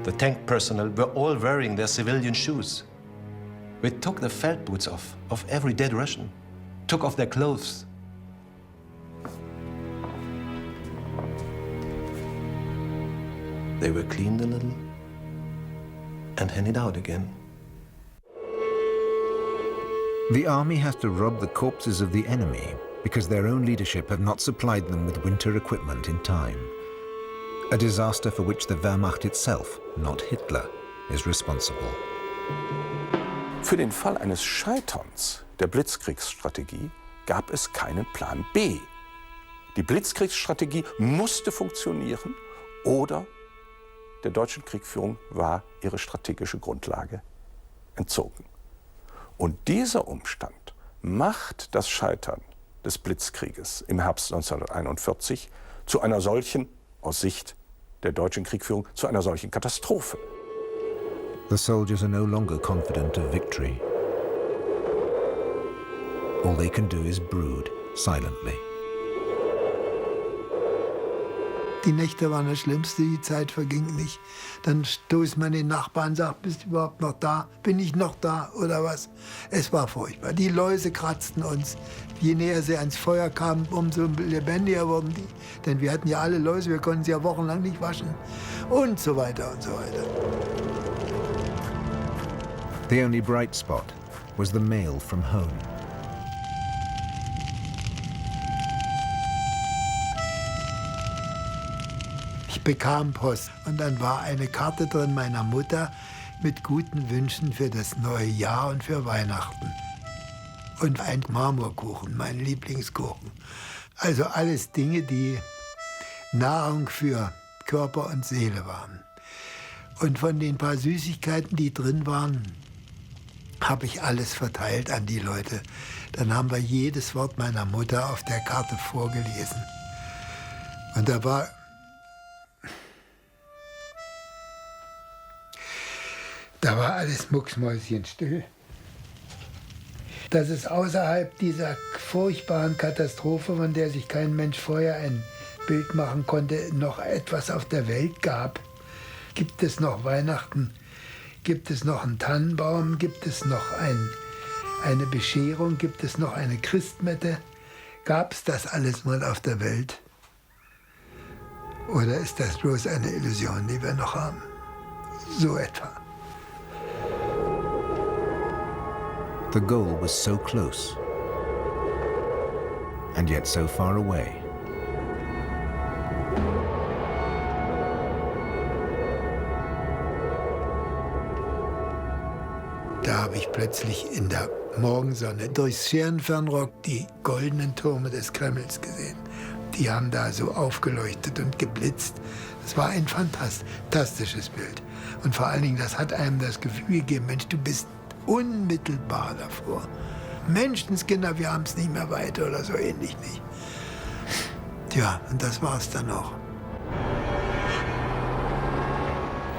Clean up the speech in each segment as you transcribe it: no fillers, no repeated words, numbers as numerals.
The tank personnel were all wearing their civilian shoes. We took the felt boots off of every dead Russian, took off their clothes. They were cleaned a little and handed out again. The army has to rob the corpses of the enemy because their own leadership have not supplied them with winter equipment in time. A disaster for which the Wehrmacht itself, not Hitler, is responsible. Für den Fall eines Scheiterns der Blitzkriegsstrategie gab es keinen Plan B. Die Blitzkriegsstrategie musste funktionieren oder der deutschen Kriegführung war ihre strategische Grundlage entzogen. Und dieser Umstand macht das Scheitern des Blitzkrieges im Herbst 1941 zu einer solchen, aus Sicht der deutschen Kriegführung, zu einer solchen Katastrophe. The soldiers are no longer confident of victory. All they can do is brood silently. Die Nächte waren das Schlimmste, die Zeit verging nicht. Dann stoßt man den Nachbarn und sagt, bist du überhaupt noch da? Bin ich noch da oder was? Es war furchtbar. Die Läuse kratzten uns. Je näher sie ans Feuer kamen, umso lebendiger wurden die. Denn wir hatten ja alle Läuse, wir konnten sie ja wochenlang nicht waschen. Und so weiter und so weiter. The only bright spot was the mail from home. Ich bekam Post und dann war eine Karte drin meiner Mutter mit guten Wünschen für das neue Jahr und für Weihnachten. Und ein Marmorkuchen, mein Lieblingskuchen. Also alles Dinge, die Nahrung für Körper und Seele waren. Und von den paar Süßigkeiten, die drin waren, habe ich alles verteilt an die Leute. Dann haben wir jedes Wort meiner Mutter auf der Karte vorgelesen. Und da war alles mucksmäuschenstill. Dass es außerhalb dieser furchtbaren Katastrophe, von der sich kein Mensch vorher ein Bild machen konnte, noch etwas auf der Welt gab. Gibt es noch Weihnachten? Gibt es noch einen Tannenbaum? Gibt es noch eine Bescherung? Gibt es noch eine Christmette? Gab es das alles mal auf der Welt? Oder ist das bloß eine Illusion, die wir noch haben? So etwa. The goal was so close, and yet so far away. Da habe ich plötzlich in der Morgensonne durchs Scherenfernrohr die goldenen Türme des Kremls gesehen. Die haben da so aufgeleuchtet und geblitzt. Das war ein fantastisches Bild. Und vor allen Dingen, das hat einem das Gefühl gegeben, Mensch, du bist unmittelbar davor. Menschenskinder, wir haben es nicht mehr weiter oder so ähnlich nicht. Tja, und das war es dann auch.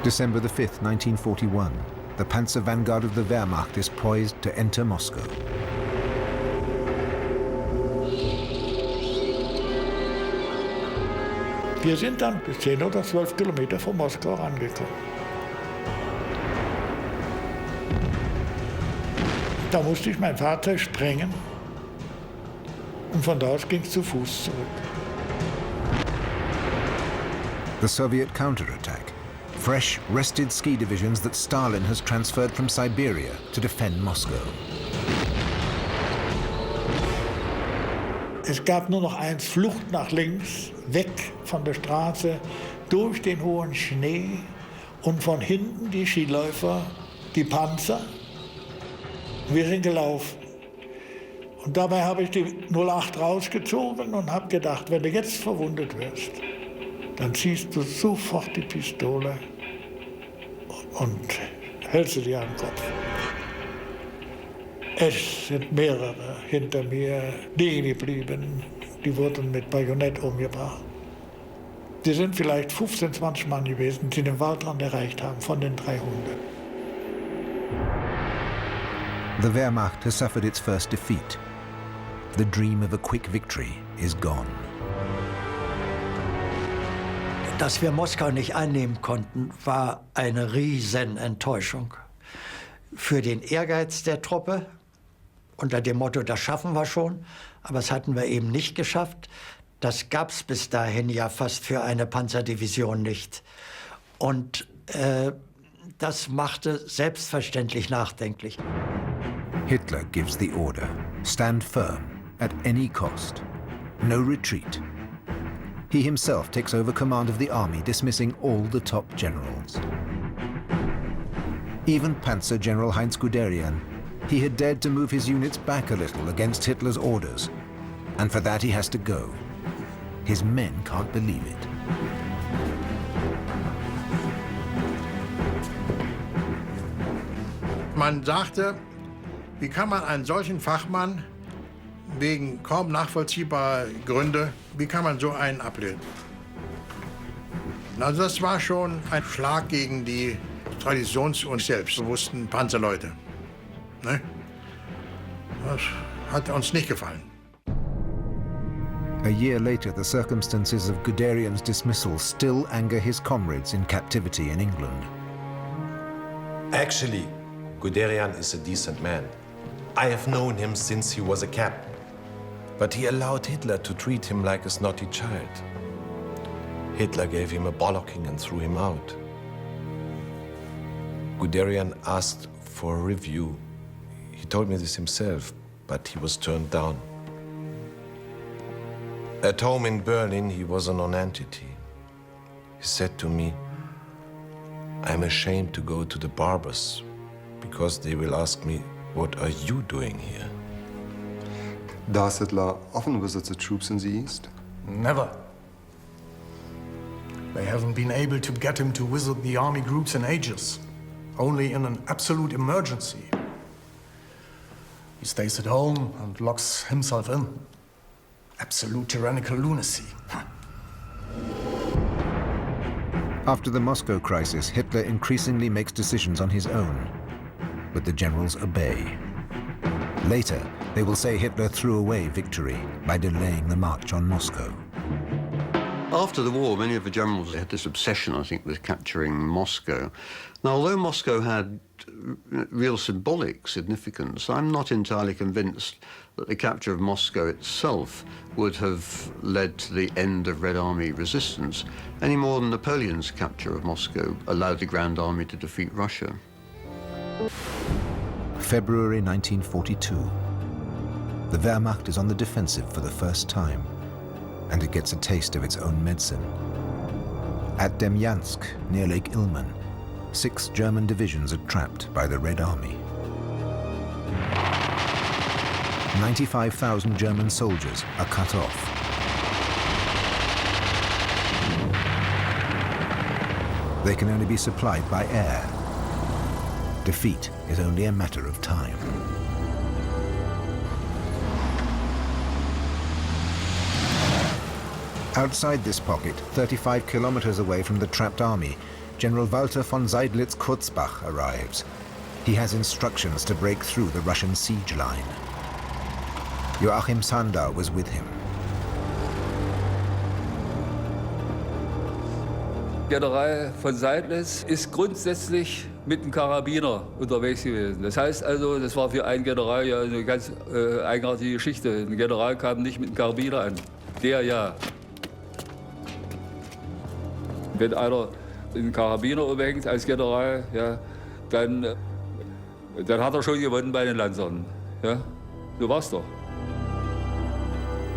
December the 5th, 1941. The Panzer Vanguard of the Wehrmacht is poised to enter Moscow. Wir sind dann 10 oder 12 Kilometer von Moskau angekommen. Da musste ich mein Fahrzeug sprengen und von da aus ging es zu Fuß zurück. The Soviet counterattack. Fresh, rested ski divisions that Stalin has transferred from Siberia to defend Moscow. Es gab nur noch eins, Flucht nach links, weg von der Straße, durch den hohen Schnee und von hinten die Skiläufer, die Panzer. Wir sind gelaufen. Und dabei habe ich die 08 rausgezogen und habe gedacht, wenn du jetzt verwundet wirst, dann ziehst du sofort die Pistole und hältst sie dir am Kopf. Es sind mehrere hinter mir liegen geblieben, die wurden mit Bajonett umgebracht. Die sind vielleicht 15, 20 Mann gewesen, die den Waldrand erreicht haben von den 300. The Wehrmacht has suffered its first defeat. The dream of a quick victory is gone. Dass wir Moskau nicht einnehmen konnten, war eine Riesenenttäuschung. Für den Ehrgeiz der Truppe, unter dem Motto, das schaffen wir schon, aber das hatten wir eben nicht geschafft. Das gab es bis dahin ja fast für eine Panzerdivision nicht. Und das machte selbstverständlich nachdenklich. Hitler gives the order. Stand firm, at any cost. No retreat. He himself takes over command of the army, dismissing all the top generals. Even Panzer General Heinz Guderian, he had dared to move his units back a little against Hitler's orders. And for that he has to go. His men can't believe it. Man sagte, wie kann man einen solchen Fachmann wegen kaum nachvollziehbarer Gründe, wie kann man so einen ablehnen? Also das war schon ein Schlag gegen die traditions- und selbstbewussten Panzerleute. Ne? Das hat uns nicht gefallen. A year later, the circumstances of Guderian's dismissal still anger his comrades in captivity in England. Actually, Guderian is a decent man. I have known him since he was a captain. But he allowed Hitler to treat him like a snotty child. Hitler gave him a bollocking and threw him out. Guderian asked for a review. He told me this himself, but he was turned down. At home in Berlin, he was a non-entity. He said to me, I'm ashamed to go to the barbers because they will ask me, what are you doing here? Does Hitler often visit the troops in the East? Never. They haven't been able to get him to visit the army groups in ages. Only in an absolute emergency. He stays at home and locks himself in. Absolute tyrannical lunacy. After the Moscow crisis, Hitler increasingly makes decisions on his own, but the generals obey. Later, they will say Hitler threw away victory by delaying the march on Moscow. After the war, many of the generals had this obsession, I think, with capturing Moscow. Now, although Moscow had real symbolic significance, I'm not entirely convinced that the capture of Moscow itself would have led to the end of Red Army resistance, any more than Napoleon's capture of Moscow allowed the Grand Army to defeat Russia. February 1942. The Wehrmacht is on the defensive for the first time, and it gets a taste of its own medicine. At Demyansk, near Lake Ilmen, 6 German divisions are trapped by the Red Army. 95,000 German soldiers are cut off. They can only be supplied by air. Defeat is only a matter of time. Outside this pocket, 35 kilometers away from the trapped army, General Walter von Seydlitz-Kurzbach arrives. He has instructions to break through the Russian siege line. Joachim Sandau was with him. General von Seydlitz ist grundsätzlich mit einem Karabiner unterwegs gewesen. Das heißt also, das war für einen General ja eine ganz eigenartige Geschichte. Ein General kam nicht mit einem Karabiner an. Der ja. Wenn einer einen Karabiner umhängt als General, ja, dann hat er schon gewonnen bei den Lansern. Ja? So war's doch.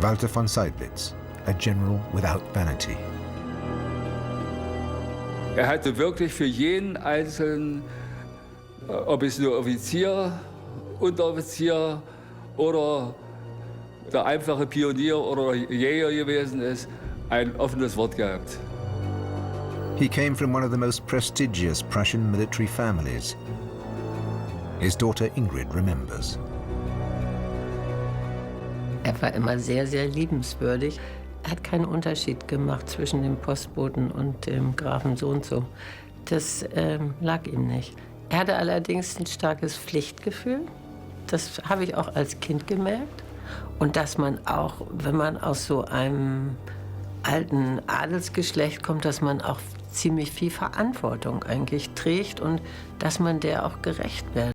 Walter von Seydlitz, a general without vanity. Er hatte wirklich für jeden Einzelnen, ob es nur Offizier, Unteroffizier oder der einfache Pionier oder Jäger gewesen ist, ein offenes Wort gehabt. He came from one of the most prestigious Prussian military families. His daughter Ingrid remembers. Er war immer sehr, sehr liebenswürdig. Er hat keinen Unterschied gemacht zwischen dem Postboten und dem Grafen so und so. Das lag ihm nicht. Er hatte allerdings ein starkes Pflichtgefühl. Das habe ich auch als Kind gemerkt. Und dass man auch, wenn man aus so einem alten Adelsgeschlecht kommt, dass man auch ziemlich viel Verantwortung eigentlich trägt und dass man der auch gerecht wird.